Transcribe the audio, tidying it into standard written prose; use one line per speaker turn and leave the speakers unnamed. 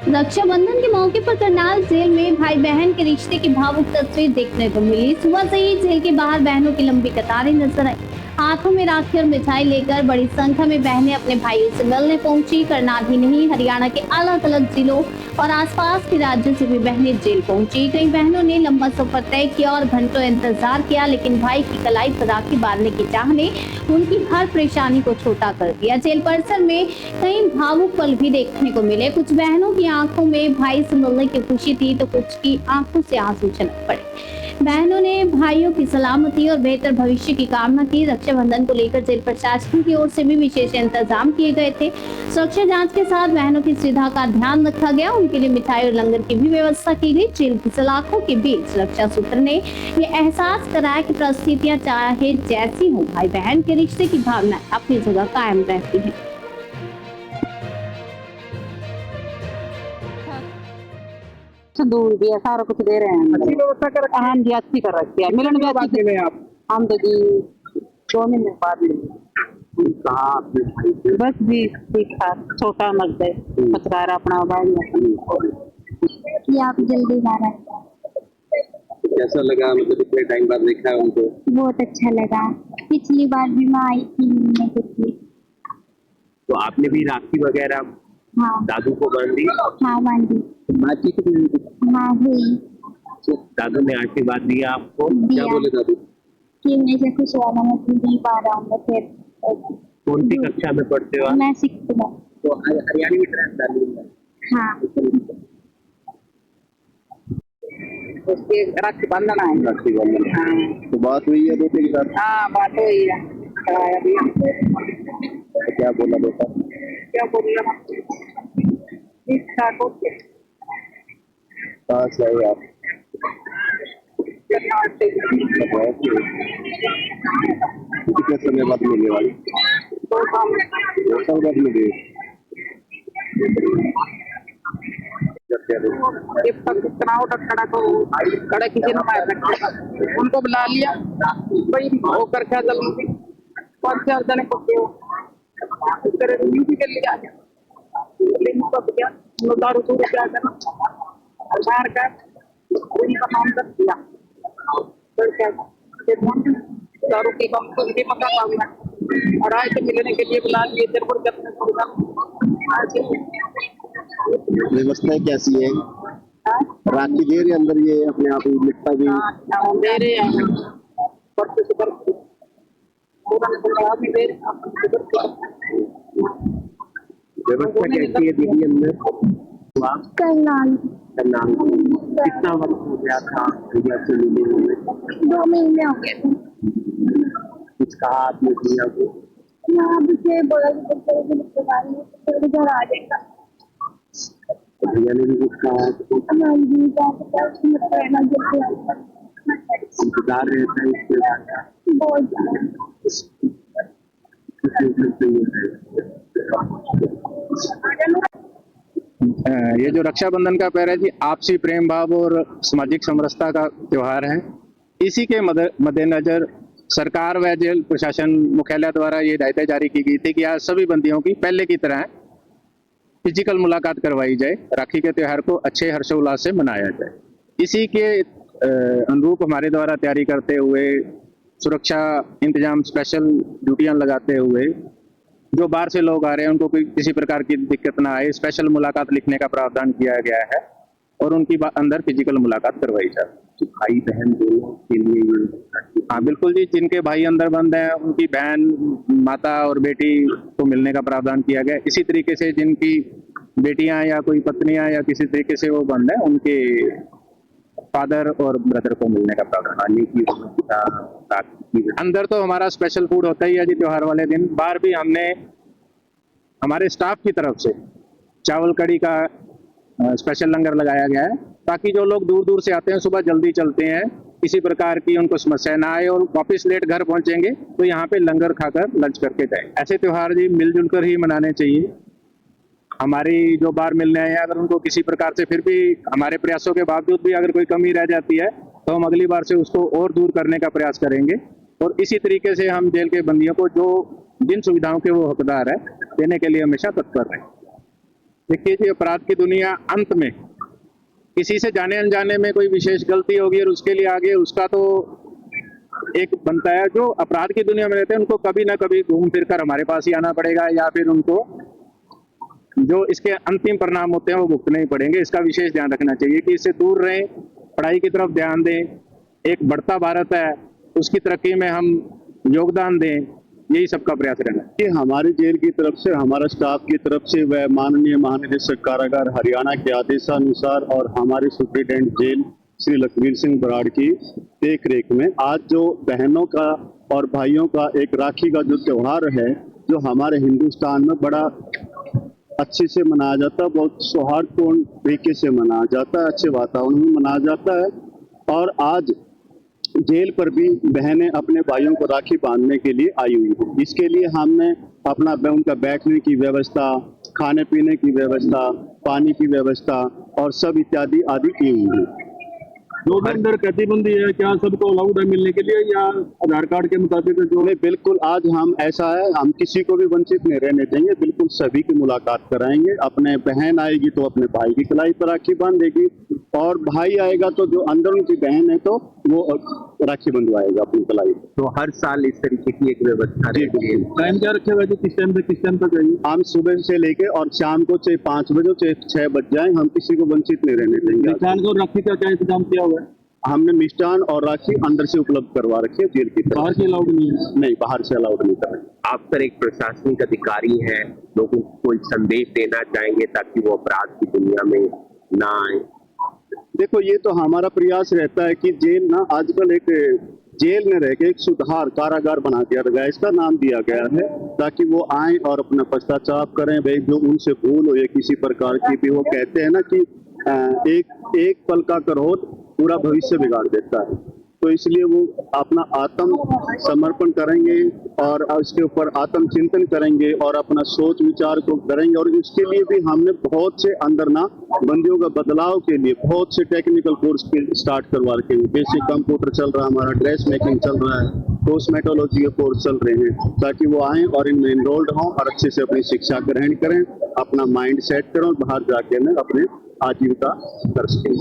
रक्षाबंधन के मौके पर करनाल जेल में भाई बहन के रिश्ते की भावुक तस्वीर देखने को मिली। सुबह से ही जेल के बाहर बहनों की लंबी कतारें नजर आई। हाथों में राखी और मिठाई लेकर बड़ी संख्या में बहनें अपने भाइयों से मिलने पहुंची। करनाल ही नहीं, हरियाणा के अलग अलग जिलों और आसपास के राज्यों से भी बहनें जेल पहुंची। कई बहनों ने लंबा सफर तय किया और घंटों इंतजार किया, लेकिन भाई की कलाई पर राखी बांधने की चाह ने उनकी हर परेशानी को छोटा कर दिया। जेल परिसर में कई भावुक पल भी देखने को मिले। कुछ बहनों की आंखों में भाई से मिलने की खुशी थी, तो कुछ की आंखों से आंसू छलक पड़े। बहनों ने भाइयों की सलामती और बेहतर भविष्य की कामना की। रक्षाबंधन को लेकर जेल प्रशासन की ओर से भी विशेष इंतजाम किए गए थे। सुरक्षा जांच के साथ बहनों की सुविधा का ध्यान रखा गया। उनके लिए मिठाई और लंगर की भी व्यवस्था की गई। जेल की सलाखों के बीच सुरक्षा सूत्र ने ये एहसास कराया कि परिस्थितियां चाहे जैसी हो, भाई बहन के रिश्ते की भावना अपनी जगह कायम रहती है।
दूर भी है, सारा कुछ दे रहे हैं।
अच्छी व्यवस्था कर रखी है।
हाँ जी, अच्छी कर रखी है। मिलन भी
बात
अच्छी
मिले आप
हम तो जी 2 महीने बाद मिले।
कहा आपने भाई से?
बस जी ठीक ठाक, छोटा मत है, पचकार अपना भाई
कि आप जल्दी आ रहे हैं।
कैसा लगा, मतलब इतने टाइम बाद देखा है उनको?
बहुत अच्छा लगा। पिछली बार भी मैं आई थी मिलने के लिए।
तो आपने भी राखी वगैरह
हाँ
दादू को बांध दी?
हाँ बांधी।
बातचीत हुई?
हाँ हुई।
तो दादू ने आशीर्वाद दिया आपको?
दिया।
क्या बोले दादू?
कि मैं से खुश हुआ, मैं नहीं पा रहा हूँ फिर।
कौन सी कक्षा में पढ़ते हो?
मैं सिक्स में।
तो हरियाणवी ड्रेस डाली है?
हाँ
उसके राखी बंधना है।
राखी बंधन।
हाँ
तो बात हुई है बेटे के साथ?
हाँ, बात हुई है। कराया भी है।
तो क्या बोला बेटा?
क्या बोलिए, ठीक ठाक हो के
कहाँ से आए आप?
करनाल से।
कितने समय बाद मिलने वाली?
2 साल
2 साल बाद मिले?
एक तक चुनाव तक खड़ा किसी ने मार रखा, उनको बुला लिया भाई होकर क्या जल्दी 5-4 जने को ड्यूटी के लिए आ गया। दारू दूर क्या करना आधार कार्ड उनका नाम कर दिया। फिर क्या दारू की कंपनी मकान मांगना और आए थे मिलने के लिए बुला लिए। जरूर करने
व्यवस्था कैसी है? राखी दे रहे अंदर, ये अपने आप ही लिखता भी
दे रहे हैं
व्यवस्था कैसी है दीदी अंदर?
करनाल
करनाल कितना वक्त हो गया था भैया से मिले हुए?
2 महीने हो गए थे।
कुछ कहा आपने भैया को?
यहाँ से बोला कि घर आ जाएगा।
भैया ने भी कुछ कहा?
हाँ जी, रहना जल्दी आएगा।
इंतजार रहता है इसके बाद?
बहुत ज्यादा।
ये जो रक्षाबंधन का पर्व है जी, आपसी प्रेम भाव और सामाजिक समरसता का त्योहार है। इसी के मद्देनजर सरकार व जेल प्रशासन मुख्यालय द्वारा ये हिदायतें जारी की गई थी कि आज सभी बंदियों की पहले की तरह फिजिकल मुलाकात करवाई जाए, राखी के त्योहार को अच्छे हर्षोल्लास से मनाया जाए। इसी के अनुरूप हमारे द्वारा तैयारी करते हुए सुरक्षा इंतजाम स्पेशल ड्यूटियां लगाते हुए जो बाहर से लोग आ रहे हैं उनको कोई किसी प्रकार की दिक्कत ना आए, स्पेशल मुलाकात लिखने का प्रावधान किया गया है और उनकी अंदर फिजिकल मुलाकात करवाई जाए।
तो भाई बहन दोनों के लिए?
हाँ बिल्कुल जी, जिनके भाई अंदर बंद हैं उनकी बहन, माता और बेटी को मिलने का प्रावधान किया गया। इसी तरीके से जिनकी बेटियां या कोई पत्नियां या किसी तरीके से वो बंद है, उनके फादर और ब्रदर को मिलने का प्रावधान। अंदर तो हमारा स्पेशल फूड होता ही है जी त्योहार वाले दिन। बाहर भी हमने हमारे स्टाफ की तरफ से चावल कड़ी का स्पेशल लंगर लगाया गया है, ताकि जो लोग दूर दूर से आते हैं सुबह जल्दी चलते हैं, किसी प्रकार की उनको समस्या ना आए और वापस लेट घर पहुंचेंगे तो यहाँ पे लंगर खाकर लंच करके जाए। ऐसे त्योहार जी मिलजुल कर ही मनाने चाहिए। हमारी जो बाहर मिलने आए हैं, अगर उनको किसी प्रकार से फिर भी हमारे प्रयासों के बावजूद भी अगर कोई कमी रह जाती है तो हम अगली बार से उसको और दूर करने का प्रयास करेंगे। और इसी तरीके से हम जेल के बंदियों को जो जिन सुविधाओं के वो हकदार है देने के लिए हमेशा तत्पर रहें। देखिए जी, अपराध की दुनिया अंत में किसी से जाने अनजाने में कोई विशेष गलती होगी और उसके लिए आगे उसका तो एक बनता है। जो अपराध की दुनिया में रहते हैं उनको कभी ना कभी घूम फिर कर हमारे पास ही आना पड़ेगा, या फिर उनको जो इसके अंतिम परिणाम होते हैं वो भुगतने ही पड़ेंगे। इसका विशेष ध्यान रखना चाहिए कि इससे दूर रहें, पढ़ाई की तरफ ध्यान दें, एक बढ़ता भारत है उसकी तरक्की में हम योगदान दें, यही सबका प्रयास रहना है।
कि हमारी जेल की तरफ से, हमारा स्टाफ की तरफ से व माननीय महानिदेशक कारागार हरियाणा के आदेशानुसार और हमारे सुप्रिंटेंडेंट जेल श्री लखवीर सिंह बराड़ की देख रेख में आज जो बहनों का और भाइयों का एक राखी का जो त्योहार है, जो हमारे हिंदुस्तान में बड़ा अच्छे से मनाया जाता है, बहुत सौहार्दपूर्ण तरीके से मनाया जाता है, अच्छे वातावरण में मनाया जाता है। और आज जेल पर भी बहनें अपने भाइयों को राखी बांधने के लिए आई हुई हैं। इसके लिए हमने अपना उनका बैठने की व्यवस्था, खाने पीने की व्यवस्था, पानी की व्यवस्था और सब इत्यादि आदि की हुई है।
जो भी अंदर प्रतिबंधी है, क्या सबको अलाउड है मिलने के लिए या आधार कार्ड के मुताबिक जो
नहीं, बिल्कुल आज हम ऐसा है, हम किसी को भी वंचित नहीं रहने देंगे, बिल्कुल सभी की मुलाकात कराएंगे। अपने बहन आएगी तो अपने भाई की कलाई पर राखी बांधेगी, और भाई आएगा तो जो अंदर उनकी बहन है तो वो राखी बंधवाएगा अपनी कलाई पर।
तो हर साल इस तरीके की एक व्यवस्था रहती है।
टाइम क्या रखे हुए थे, किस टाइम से किस टाइम तक चाहिए?
हम सुबह से लेके और शाम को चाहे 5 बजे चाहे 6 बज जाए, हम किसी को वंचित नहीं रहने देंगे।
किसान को राखी का क्या इंतजाम किया हुआ है?
हमने मिष्ठान और राखी अंदर से उपलब्ध करवा रखी है जेल की तरफ।
बाहर से अलाउड नहीं है?
नहीं, बाहर से अलाउड नहीं कर रहे।
आप सर एक प्रशासनिक अधिकारी हैं, लोगों को कोई संदेश देना चाहेंगे ताकि वो अपराध की दुनिया में ना आए?
देखो, ये तो हमारा प्रयास रहता है कि जेल ना आजकल एक जेल में रह के एक सुधार कारागार बना दिया गया, इसका नाम दिया गया है, ताकि वो आए और अपना पश्चाताप करें। भाई जो उनसे भूल हो या किसी प्रकार की भी, वो कहते हैं ना कि एक पल का क्रोध पूरा भविष्य बिगाड़ देता है। तो इसलिए वो अपना आत्म समर्पण करेंगे और उसके ऊपर आत्म चिंतन करेंगे और अपना सोच विचार को करेंगे। और इसके लिए भी हमने बहुत से अंदर ना बंदियों का बदलाव के लिए बहुत से टेक्निकल कोर्स स्टार्ट करवा रखे हैं। बेसिक कंप्यूटर चल रहा है, हमारा ड्रेस मेकिंग चल रहा है, कॉस्मेटोलॉजी के कोर्स चल रहे हैं, ताकि वो आए और इनमें इनरोल्ड हों और अच्छे से अपनी शिक्षा ग्रहण करें, अपना माइंड सेट करें और बाहर जाके अपने आजीविका कर सकें।